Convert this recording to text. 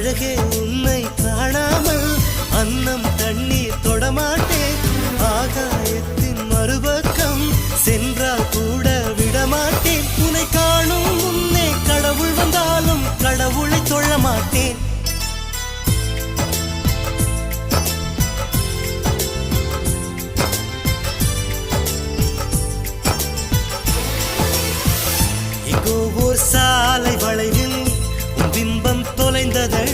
அழகே உன்னை காணாமல் அன்னம் தண்ணீர் தொடமாட்டேன். ஆகாயத்தின் மறுபக்கம் சென்றால் கூட விடமாட்டேன். உன்னை காணும் முன்னே கடவுள் வந்தாலும் கடவுளை தொழ மாட்டேன். எங்கோ ஓர் சாலை வளைவில் உன் பிம்பம் தொலைந்ததடி.